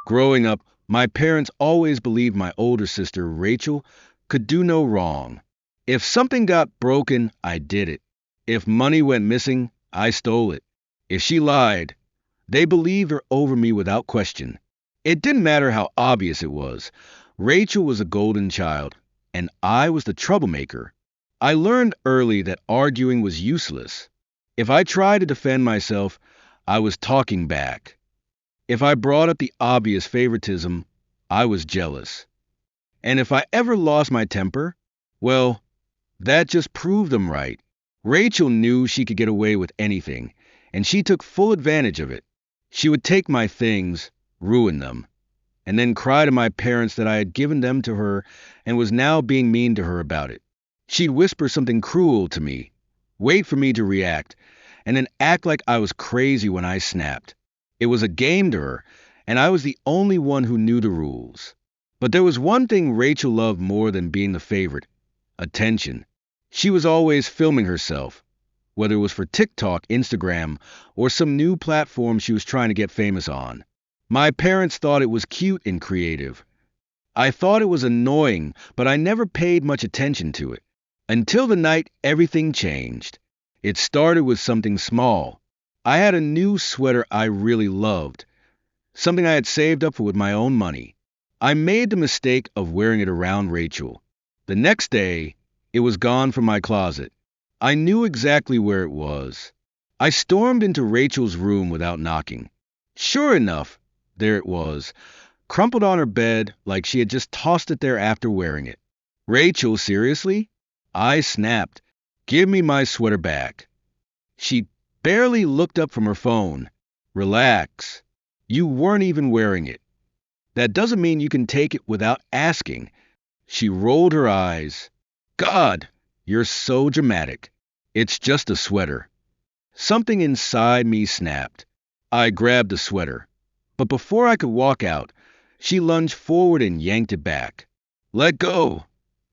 Growing up, my parents always believed my older sister, Rachel, could do no wrong. If something got broken, I did it. If money went missing, I stole it. If she lied, they believed her over me without question. It didn't matter how obvious it was. Rachel was a golden child, and I was the troublemaker. I learned early that arguing was useless. If I tried to defend myself, I was talking back. If I brought up the obvious favoritism, I was jealous. And if I ever lost my temper, well, that just proved them right. Rachel knew she could get away with anything, and she took full advantage of it. She would take my things, ruin them, and then cry to my parents that I had given them to her and was now being mean to her about it. She'd whisper something cruel to me, wait for me to react, and then act like I was crazy when I snapped. It was a game to her, and I was the only one who knew the rules. But there was one thing Rachel loved more than being the favorite: attention. She was always filming herself, whether it was for TikTok, Instagram, or some new platform she was trying to get famous on. My parents thought it was cute and creative. I thought it was annoying, but I never paid much attention to it. Until the night everything changed. It started with something small. I had a new sweater I really loved, something I had saved up for with my own money. I made the mistake of wearing it around Rachel. The next day, it was gone from my closet. I knew exactly where it was. I stormed into Rachel's room without knocking. Sure enough, there it was, crumpled on her bed like she had just tossed it there after wearing it. Rachel, seriously? I snapped. Give me my sweater back. She barely looked up from her phone. Relax. You weren't even wearing it. That doesn't mean you can take it without asking. She rolled her eyes. God, you're so dramatic. It's just a sweater. Something inside me snapped. I grabbed the sweater. But before I could walk out, she lunged forward and yanked it back. Let go,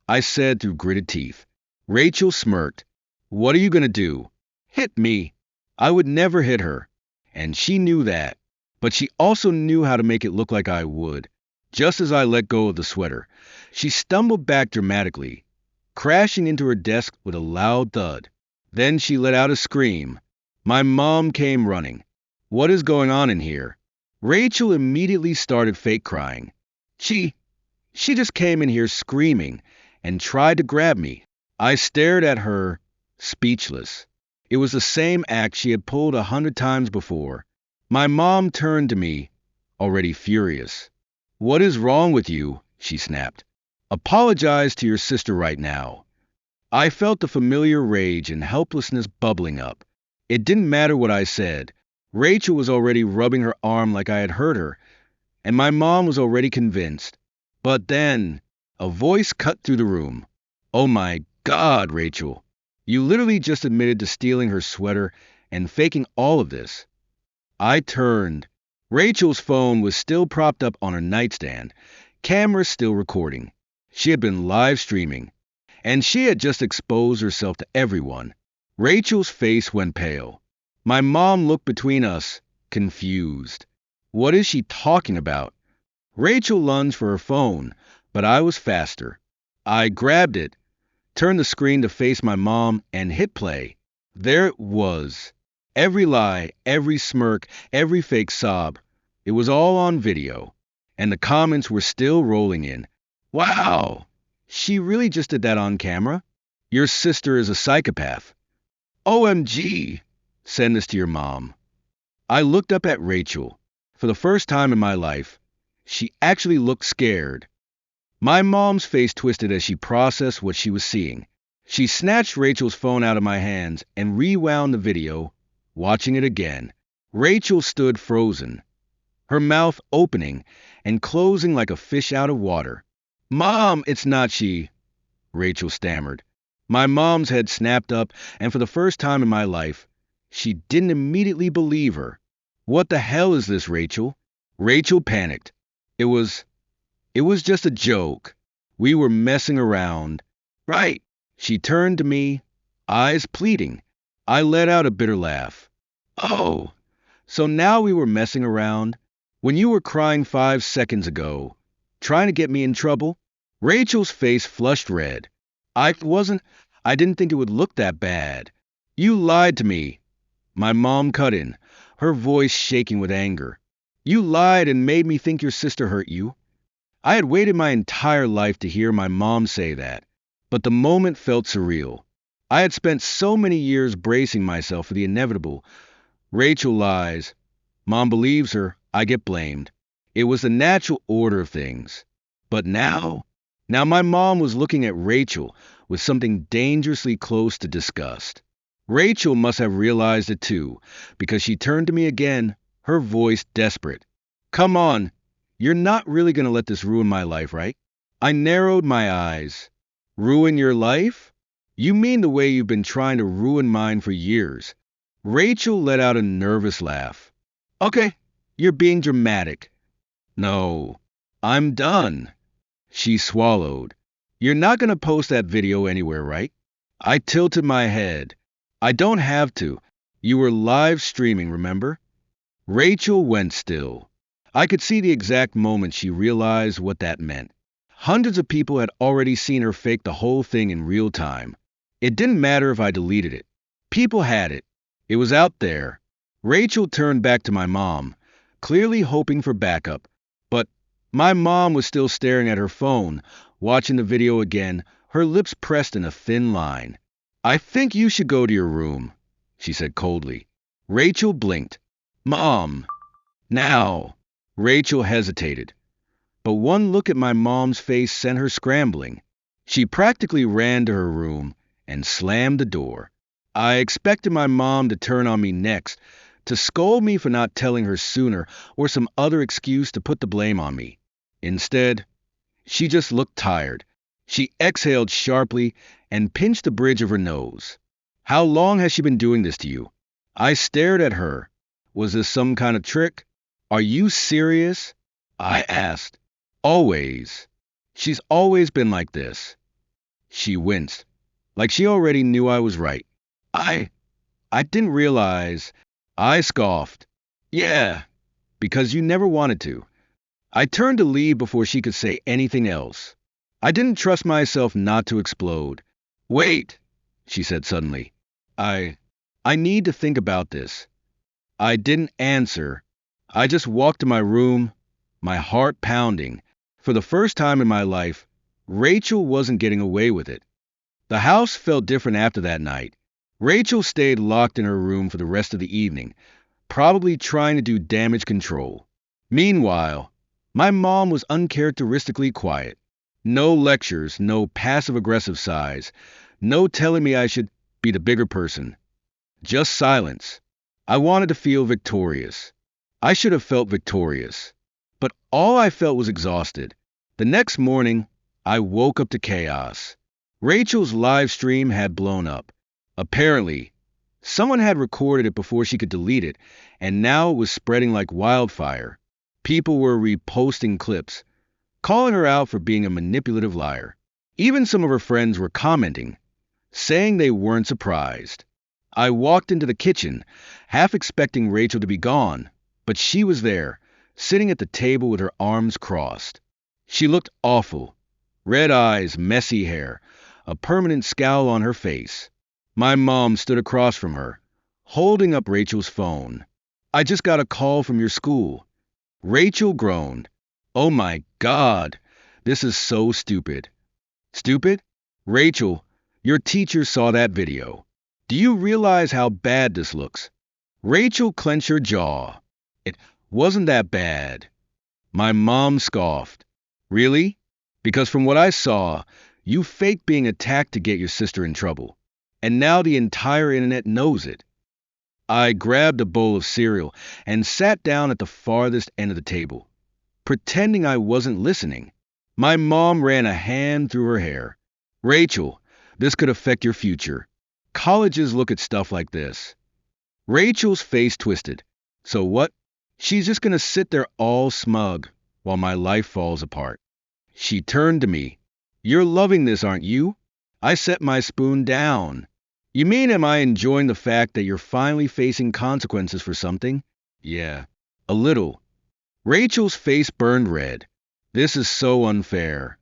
I said through gritted teeth. Rachel smirked. What are you going to do? Hit me. I would never hit her, and she knew that. But she also knew how to make it look like I would. Just as I let go of the sweater, she stumbled back dramatically, crashing into her desk with a loud thud. Then she let out a scream. My mom came running. What is going on in here? Rachel immediately started fake crying. She just came in here screaming and tried to grab me. I stared at her, speechless. It was the same act she had pulled 100 times before. My mom turned to me, already furious. What is wrong with you? She snapped. Apologize to your sister right now. I felt the familiar rage and helplessness bubbling up. It didn't matter what I said. Rachel was already rubbing her arm like I had hurt her, and my mom was already convinced. But then, a voice cut through the room. Oh my God, Rachel. You literally just admitted to stealing her sweater and faking all of this. I turned. Rachel's phone was still propped up on her nightstand, camera still recording. She had been live streaming, and she had just exposed herself to everyone. Rachel's face went pale. My mom looked between us, confused. What is she talking about? Rachel lunged for her phone, but I was faster. I grabbed it, turned the screen to face my mom, and hit play. There it was. Every lie, every smirk, every fake sob. It was all on video, and the comments were still rolling in. Wow! She really just did that on camera? Your sister is a psychopath. OMG! Send this to your mom. I looked up at Rachel. For the first time in my life, she actually looked scared. My mom's face twisted as she processed what she was seeing. She snatched Rachel's phone out of my hands and rewound the video, watching it again. Rachel stood frozen, her mouth opening and closing like a fish out of water. Mom, it's not she, Rachel stammered. My mom's head snapped up, and for the first time in my life, she didn't immediately believe her. What the hell is this, Rachel? Rachel panicked. It was just a joke. We were messing around. Right. She turned to me, eyes pleading. I let out a bitter laugh. Oh, so now we were messing around? When you were crying 5 seconds ago, trying to get me in trouble? Rachel's face flushed red. I wasn't. I didn't think it would look that bad. You lied to me. My mom cut in, her voice shaking with anger. You lied and made me think your sister hurt you. I had waited my entire life to hear my mom say that, but the moment felt surreal. I had spent so many years bracing myself for the inevitable. Rachel lies. Mom believes her. I get blamed. It was the natural order of things. But now my mom was looking at Rachel with something dangerously close to disgust. Rachel must have realized it too, because she turned to me again, her voice desperate. Come on, you're not really going to let this ruin my life, right? I narrowed my eyes. Ruin your life? You mean the way you've been trying to ruin mine for years? Rachel let out a nervous laugh. Okay, you're being dramatic. No, I'm done. She swallowed. You're not going to post that video anywhere, right? I tilted my head. I don't have to. You were live streaming, remember? Rachel went still. I could see the exact moment she realized what that meant. Hundreds of people had already seen her fake the whole thing in real time. It didn't matter if I deleted it. People had it. It was out there. Rachel turned back to my mom, clearly hoping for backup. But my mom was still staring at her phone, watching the video again, her lips pressed in a thin line. I think you should go to your room, she said coldly. Rachel blinked. Mom. Now. Rachel hesitated. But one look at my mom's face sent her scrambling. She practically ran to her room and slammed the door. I expected my mom to turn on me next, to scold me for not telling her sooner or some other excuse to put the blame on me. Instead, she just looked tired. She exhaled sharply and pinched the bridge of her nose. How long has she been doing this to you? I stared at her. Was this some kind of trick? Are you serious? I asked. Always. She's always been like this. She winced, like she already knew I was right. I didn't realize. I scoffed. Yeah, because you never wanted to. I turned to leave before she could say anything else. I didn't trust myself not to explode. Wait, she said suddenly. I need to think about this. I didn't answer. I just walked to my room, my heart pounding. For the first time in my life, Rachel wasn't getting away with it. The house felt different after that night. Rachel stayed locked in her room for the rest of the evening, probably trying to do damage control. Meanwhile, my mom was uncharacteristically quiet. No lectures, no passive-aggressive sighs, no telling me I should be the bigger person. Just silence. I wanted to feel victorious. I should have felt victorious. But all I felt was exhausted. The next morning, I woke up to chaos. Rachel's live stream had blown up. Apparently, someone had recorded it before she could delete it, and now it was spreading like wildfire. People were reposting clips, calling her out for being a manipulative liar. Even some of her friends were commenting, saying they weren't surprised. I walked into the kitchen, half expecting Rachel to be gone, but she was there, sitting at the table with her arms crossed. She looked awful. Red eyes, messy hair, a permanent scowl on her face. My mom stood across from her, holding up Rachel's phone. I just got a call from your school. Rachel groaned. Oh my God, this is so stupid. Stupid? Rachel, your teacher saw that video. Do you realize how bad this looks? Rachel clenched her jaw. It wasn't that bad. My mom scoffed. Really? Because from what I saw, you faked being attacked to get your sister in trouble. And now the entire internet knows it. I grabbed a bowl of cereal and sat down at the farthest end of the table, pretending I wasn't listening. My mom ran a hand through her hair. Rachel, this could affect your future. Colleges look at stuff like this. Rachel's face twisted. So what? She's just gonna sit there all smug while my life falls apart. She turned to me. You're loving this, aren't you? I set my spoon down. You mean am I enjoying the fact that you're finally facing consequences for something? Yeah, a little. Rachel's face burned red. This is so unfair.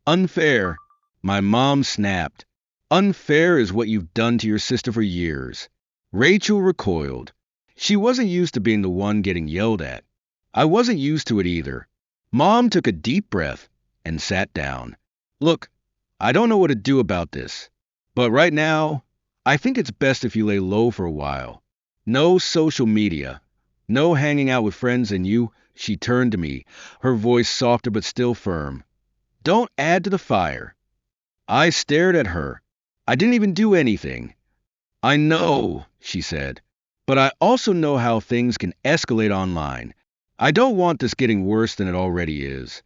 Unfair, my mom snapped. Unfair is what you've done to your sister for years. Rachel recoiled. She wasn't used to being the one getting yelled at. I wasn't used to it either. Mom took a deep breath and sat down. Look, I don't know what to do about this, but right now, I think it's best if you lay low for a while. No social media. No hanging out with friends and you. She turned to me, her voice softer but still firm. Don't add to the fire. I stared at her. I didn't even do anything. I know, she said, but I also know how things can escalate online. I don't want this getting worse than it already is.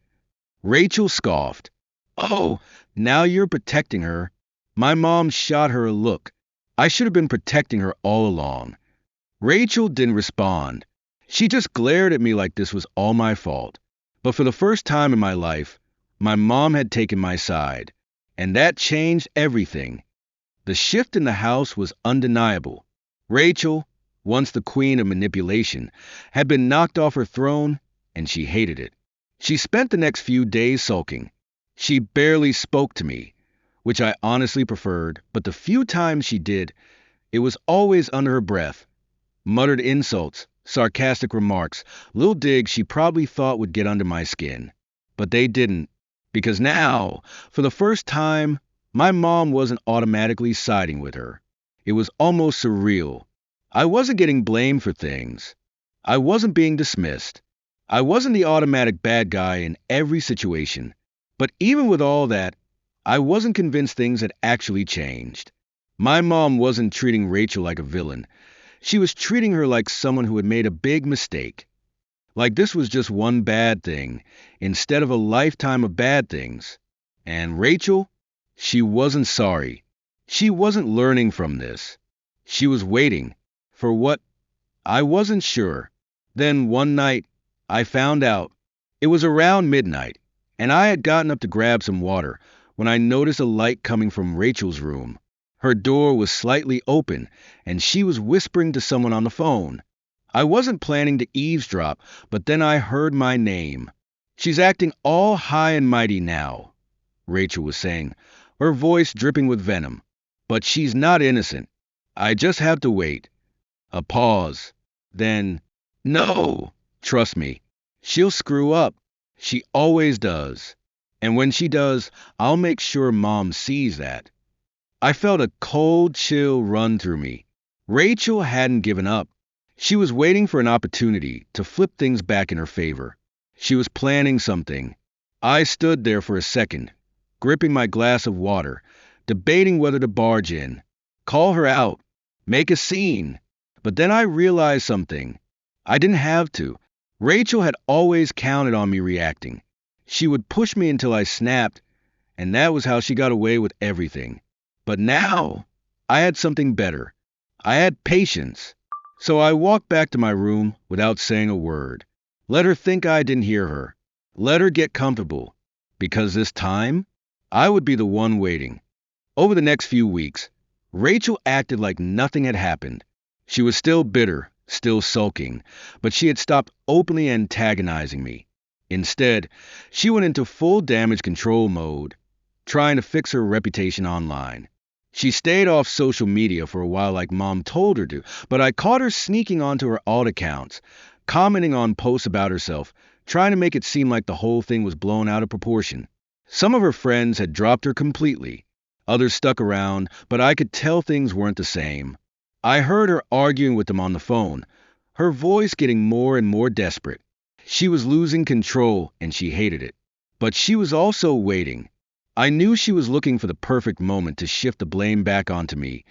Rachel scoffed. Oh, now you're protecting her. My mom shot her a look. I should have been protecting her all along. Rachel didn't respond. She just glared at me like this was all my fault. But for the first time in my life, my mom had taken my side, and that changed everything. The shift in the house was undeniable. Rachel, once the queen of manipulation, had been knocked off her throne, and she hated it. She spent the next few days sulking. She barely spoke to me, which I honestly preferred, but the few times she did, it was always under her breath. Muttered insults, sarcastic remarks, little digs she probably thought would get under my skin. But they didn't, because now, for the first time, my mom wasn't automatically siding with her. It was almost surreal. I wasn't getting blamed for things. I wasn't being dismissed. I wasn't the automatic bad guy in every situation. But even with all that, I wasn't convinced things had actually changed. My mom wasn't treating Rachel like a villain. She was treating her like someone who had made a big mistake. Like this was just one bad thing, instead of a lifetime of bad things. And Rachel? She wasn't sorry. She wasn't learning from this. She was waiting. For what? I wasn't sure. Then one night, I found out. It was around midnight, and I had gotten up to grab some water when I noticed a light coming from Rachel's room. Her door was slightly open, and she was whispering to someone on the phone. I wasn't planning to eavesdrop, but then I heard my name. She's acting all high and mighty now, Rachel was saying, her voice dripping with venom. But she's not innocent. I just have to wait. A pause. Then, no, trust me, she'll screw up. She always does. And when she does, I'll make sure Mom sees that. I felt a cold chill run through me. Rachel hadn't given up. She was waiting for an opportunity to flip things back in her favor. She was planning something. I stood there for a second, gripping my glass of water, debating whether to barge in, call her out, make a scene. But then I realized something. I didn't have to. Rachel had always counted on me reacting. She would push me until I snapped, and that was how she got away with everything. But now, I had something better. I had patience. So I walked back to my room without saying a word. Let her think I didn't hear her. Let her get comfortable. Because this time, I would be the one waiting. Over the next few weeks, Rachel acted like nothing had happened. She was still bitter, still sulking, but she had stopped openly antagonizing me. Instead, she went into full damage control mode, trying to fix her reputation online. She stayed off social media for a while like Mom told her to, but I caught her sneaking onto her alt accounts, commenting on posts about herself, trying to make it seem like the whole thing was blown out of proportion. Some of her friends had dropped her completely. Others stuck around, but I could tell things weren't the same. I heard her arguing with them on the phone, her voice getting more and more desperate. She was losing control, and she hated it. But she was also waiting. I knew she was looking for the perfect moment to shift the blame back onto me,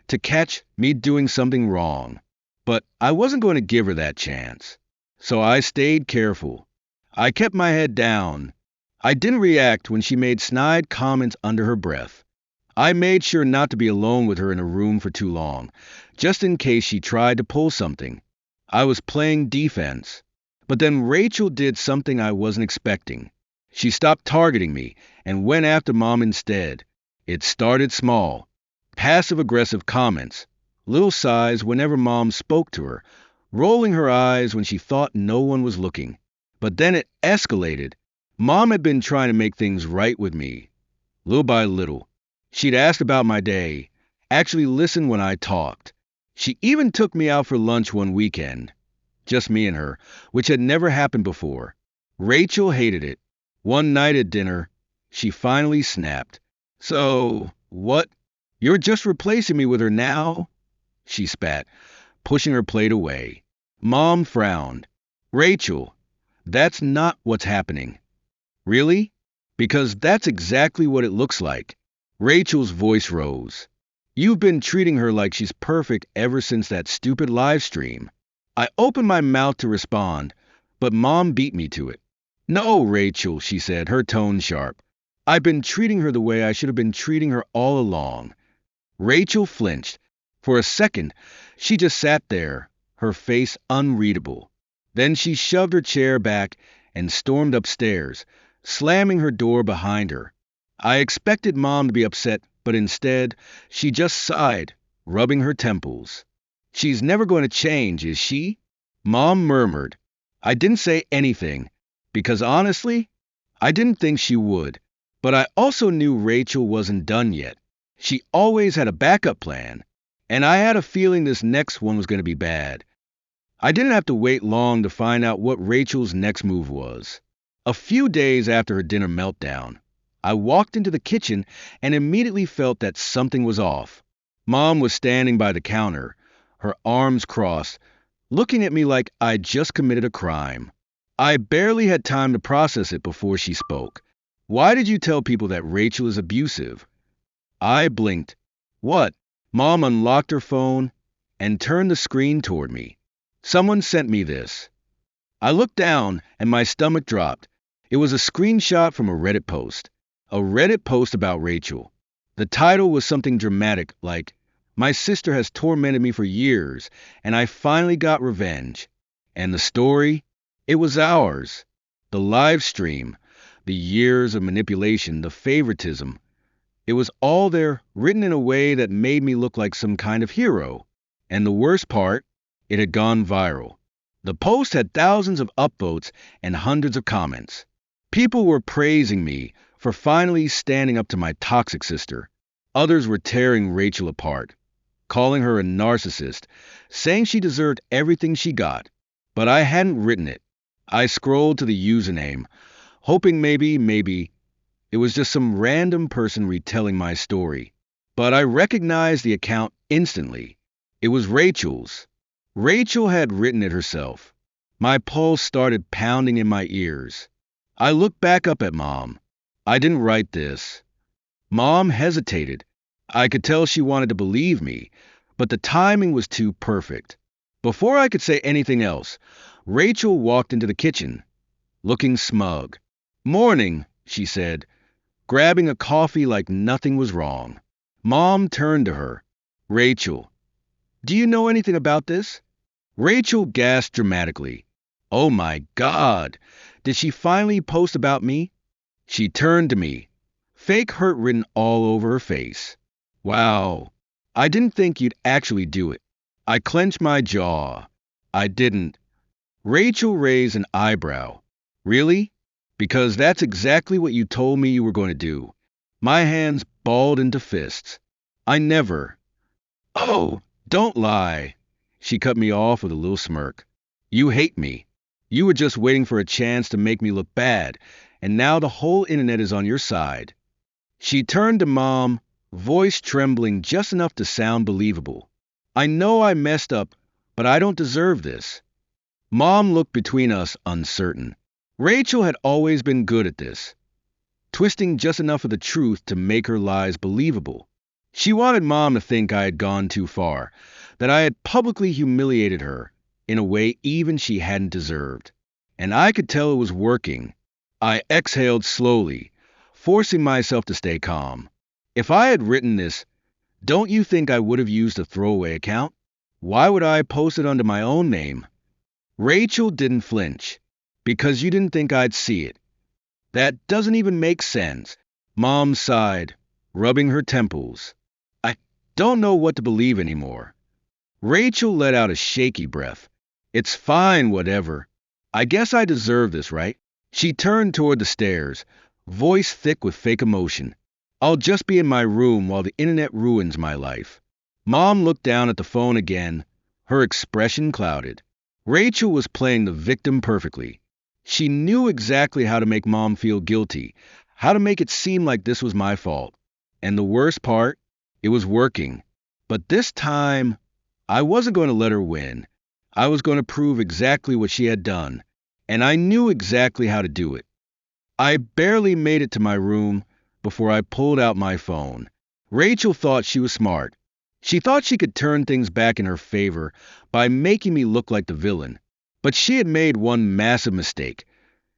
to catch me doing something wrong. But I wasn't going to give her that chance. So I stayed careful. I kept my head down. I didn't react when she made snide comments under her breath. I made sure not to be alone with her in a room for too long, just in case she tried to pull something. I was playing defense. But then Rachel did something I wasn't expecting. She stopped targeting me and went after Mom instead. It started small. Passive-aggressive comments, little sighs whenever Mom spoke to her, rolling her eyes when she thought no one was looking. But then it escalated. Mom had been trying to make things right with me, little by little. She'd ask about my day, actually listen when I talked. She even took me out for lunch one weekend, just me and her, which had never happened before. Rachel hated it. One night at dinner, she finally snapped. "So, what? You're just replacing me with her now?" She spat, pushing her plate away. Mom frowned. "Rachel, that's not what's happening." "Really?" "Because that's exactly what it looks like." Rachel's voice rose. "You've been treating her like she's perfect ever since that stupid live stream." I opened my mouth to respond, but Mom beat me to it. "No, Rachel," she said, her tone sharp. "I've been treating her the way I should have been treating her all along." Rachel flinched. For a second, she just sat there, her face unreadable. Then she shoved her chair back and stormed upstairs, slamming her door behind her. I expected Mom to be upset, but instead, she just sighed, rubbing her temples. "She's never going to change, is she?" Mom murmured. I didn't say anything, because honestly, I didn't think she would. But I also knew Rachel wasn't done yet. She always had a backup plan, and I had a feeling this next one was going to be bad. I didn't have to wait long to find out what Rachel's next move was. A few days after her dinner meltdown, I walked into the kitchen and immediately felt that something was off. Mom was standing by the counter, her arms crossed, looking at me like I'd just committed a crime. I barely had time to process it before she spoke. "Why did you tell people that Rachel is abusive?" I blinked. "What?" Mom unlocked her phone and turned the screen toward me. "Someone sent me this." I looked down and my stomach dropped. It was a screenshot from a Reddit post. A Reddit post about Rachel. The title was something dramatic like, "My sister has tormented me for years, and I finally got revenge." And the story? It was ours. The live stream, the years of manipulation, the favoritism. It was all there, written in a way that made me look like some kind of hero. And the worst part, it had gone viral. The post had thousands of upvotes and hundreds of comments. People were praising me for finally standing up to my toxic sister. Others were tearing Rachel apart, calling her a narcissist, saying she deserved everything she got. But I hadn't written it. I scrolled to the username, hoping maybe, it was just some random person retelling my story. But I recognized the account instantly. It was Rachel's. Rachel had written it herself. My pulse started pounding in my ears. I looked back up at Mom. "I didn't write this." Mom hesitated. I could tell she wanted to believe me, but the timing was too perfect. Before I could say anything else, Rachel walked into the kitchen, looking smug. "Morning," she said, grabbing a coffee like nothing was wrong. Mom turned to her. "Rachel, do you know anything about this?" Rachel gasped dramatically. "Oh my God! Did she finally post about me?" She turned to me, fake hurt written all over her face. "Wow, I didn't think you'd actually do it." I clenched my jaw. "I didn't." Rachel raised an eyebrow. "Really? Because that's exactly what you told me you were going to do." My hands balled into fists. "I never." "Oh, don't lie." She cut me off with a little smirk. "You hate me. You were just waiting for a chance to make me look bad, and now the whole internet is on your side." She turned to Mom, voice trembling just enough to sound believable. "I know I messed up, but I don't deserve this." Mom looked between us, uncertain. Rachel had always been good at this, twisting just enough of the truth to make her lies believable. She wanted Mom to think I had gone too far, that I had publicly humiliated her in a way even she hadn't deserved. And I could tell it was working. I exhaled slowly, forcing myself to stay calm. If I had written this, don't you think I would have used a throwaway account? Why would I post it under my own name? Rachel didn't flinch. "Because you didn't think I'd see it." "That doesn't even make sense." Mom sighed, rubbing her temples. "I don't know what to believe anymore." Rachel let out a shaky breath. "It's fine, whatever. I guess I deserve this, right? She turned toward the stairs, voice thick with fake emotion. I'll just be in my room while the internet ruins my life. Mom looked down at the phone again, her expression clouded. Rachel was playing the victim perfectly. She knew exactly how to make Mom feel guilty, how to make it seem like this was my fault. And the worst part, it was working. But this time, I wasn't going to let her win. I was going to prove exactly what she had done, and I knew exactly how to do it. I barely made it to my room before I pulled out my phone. Rachel thought she was smart. She thought she could turn things back in her favor by making me look like the villain. But she had made one massive mistake.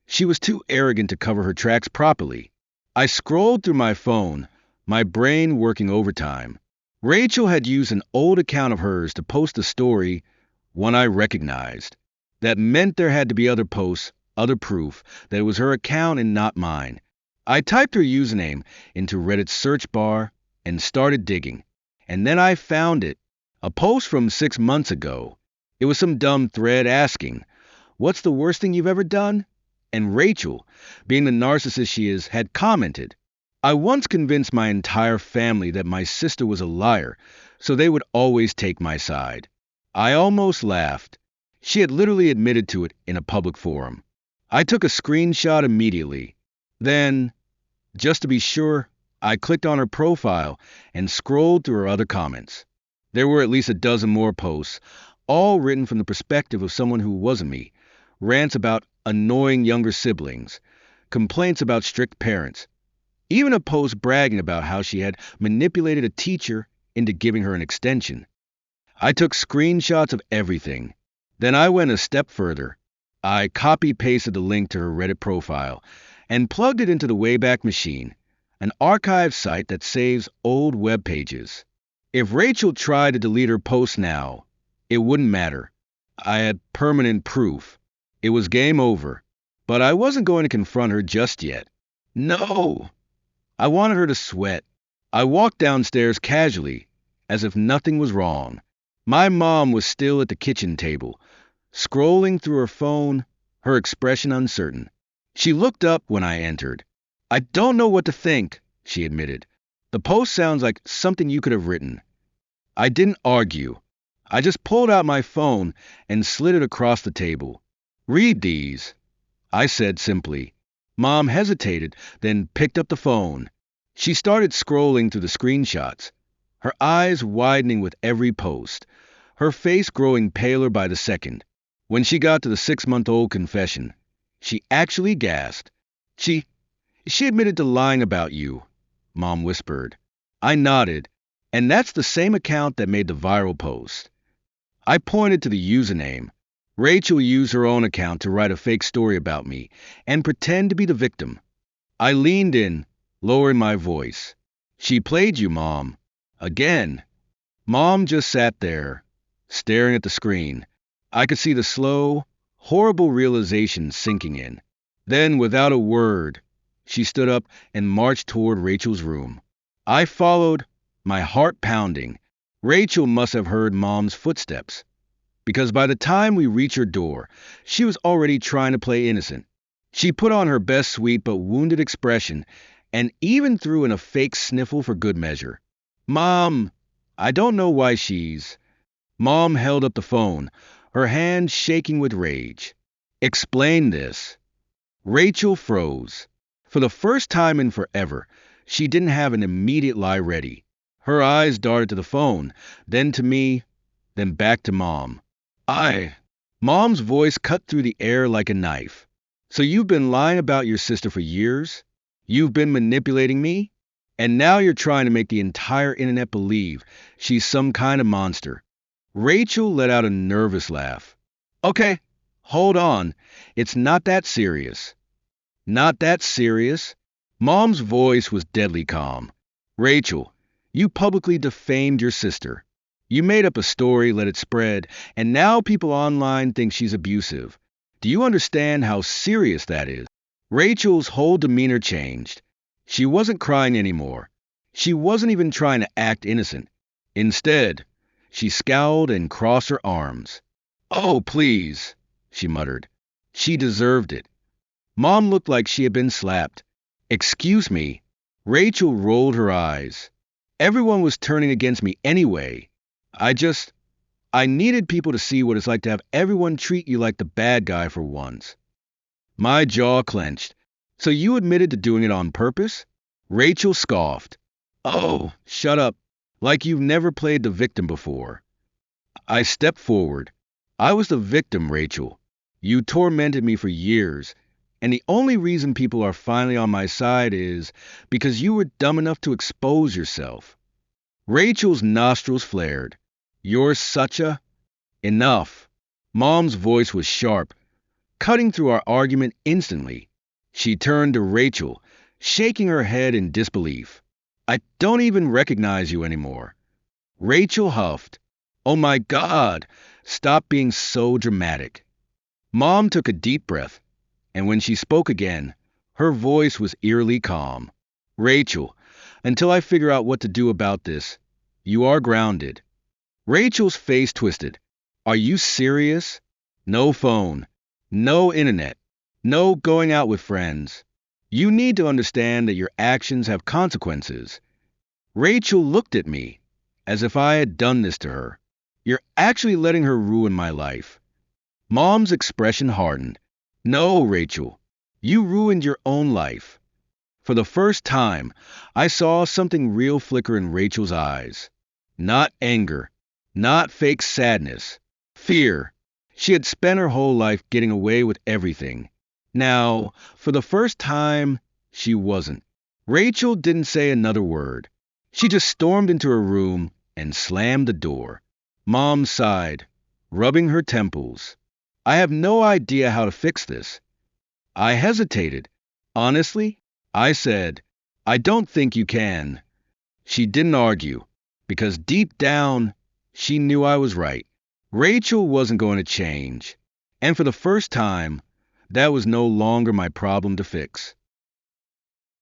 She was too arrogant to cover her tracks properly. I scrolled through my phone, my brain working overtime. Rachel had used an old account of hers to post a story, one I recognized. That meant there had to be other posts, other proof that it was her account and not mine. I typed her username into Reddit's search bar and started digging. And then I found it. A post from 6 months ago. It was some dumb thread asking, "What's the worst thing you've ever done?" And Rachel, being the narcissist she is, had commented, "I once convinced my entire family that my sister was a liar, so they would always take my side." I almost laughed. She had literally admitted to it in a public forum. I took a screenshot immediately. Then, just to be sure, I clicked on her profile and scrolled through her other comments. There were at least a dozen more posts, all written from the perspective of someone who wasn't me. Rants about annoying younger siblings, complaints about strict parents, even a post bragging about how she had manipulated a teacher into giving her an extension. I took screenshots of everything. Then I went a step further. I copy-pasted the link to her Reddit profile and plugged it into the Wayback Machine, an archive site that saves old web pages. If Rachel tried to delete her post now, it wouldn't matter. I had permanent proof. It was game over. But I wasn't going to confront her just yet. No! I wanted her to sweat. I walked downstairs casually, as if nothing was wrong. My mom was still at the kitchen table, scrolling through her phone, her expression uncertain. She looked up when I entered. "I don't know what to think," she admitted. "The post sounds like something you could have written." I didn't argue. I just pulled out my phone and slid it across the table. "Read these," I said simply. Mom hesitated, then picked up the phone. She started scrolling through the screenshots, her eyes widening with every post, her face growing paler by the second. When she got to the 6-month-old confession, she actually gasped. She admitted to lying about you," Mom whispered. I nodded, and that's the same account that made the viral post. I pointed to the username. Rachel used her own account to write a fake story about me and pretend to be the victim. I leaned in, lowering my voice. "She played you, Mom." Again. Mom just sat there, staring at the screen. I could see the slow, horrible realization sinking in. Then, without a word, she stood up and marched toward Rachel's room. I followed, my heart pounding. Rachel must have heard Mom's footsteps, because by the time we reached her door, she was already trying to play innocent. She put on her best sweet but wounded expression and even threw in a fake sniffle for good measure. "Mom, I don't know why she's..." Mom held up the phone, her hand shaking with rage. "Explain this." Rachel froze. For the first time in forever, she didn't have an immediate lie ready. Her eyes darted to the phone, then to me, then back to Mom. Mom's voice cut through the air like a knife. "So you've been lying about your sister for years? You've been manipulating me? And now you're trying to make the entire internet believe she's some kind of monster." Rachel let out a nervous laugh. "Okay, hold on. It's not that serious." "Not that serious?" Mom's voice was deadly calm. "Rachel, you publicly defamed your sister. You made up a story, let it spread, and now people online think she's abusive. Do you understand how serious that is?" Rachel's whole demeanor changed. She wasn't crying anymore. She wasn't even trying to act innocent. Instead, she scowled and crossed her arms. "Oh, please," she muttered. She deserved it. Mom looked like she had been slapped. Excuse me. Rachel rolled her eyes. Everyone was turning against me anyway. I just, I needed people to see what it's like to have everyone treat you like the bad guy for once. My jaw clenched. So you admitted to doing it on purpose? Rachel scoffed. Oh, shut up. Like you've never played the victim before. I stepped forward. I was the victim, Rachel. You tormented me for years, and the only reason people are finally on my side is because you were dumb enough to expose yourself. Rachel's nostrils flared. You're such a... Enough. Mom's voice was sharp, cutting through our argument instantly. She turned to Rachel, shaking her head in disbelief. I don't even recognize you anymore. Rachel huffed. Oh my God, stop being so dramatic. Mom took a deep breath, and when she spoke again, her voice was eerily calm. Rachel, until I figure out what to do about this, you are grounded. Rachel's face twisted. Are you serious? No phone, no internet, no going out with friends. You need to understand that your actions have consequences. Rachel looked at me as if I had done this to her. You're actually letting her ruin my life. Mom's expression hardened. No, Rachel, you ruined your own life. For the first time, I saw something real flicker in Rachel's eyes. Not anger, not fake sadness, fear. She had spent her whole life getting away with everything. Now, for the first time, she wasn't. Rachel didn't say another word. She just stormed into her room and slammed the door. Mom sighed, rubbing her temples. I have no idea how to fix this. I hesitated. Honestly, I said, I don't think you can. She didn't argue, because deep down, she knew I was right. Rachel wasn't going to change. And for the first time, that was no longer my problem to fix.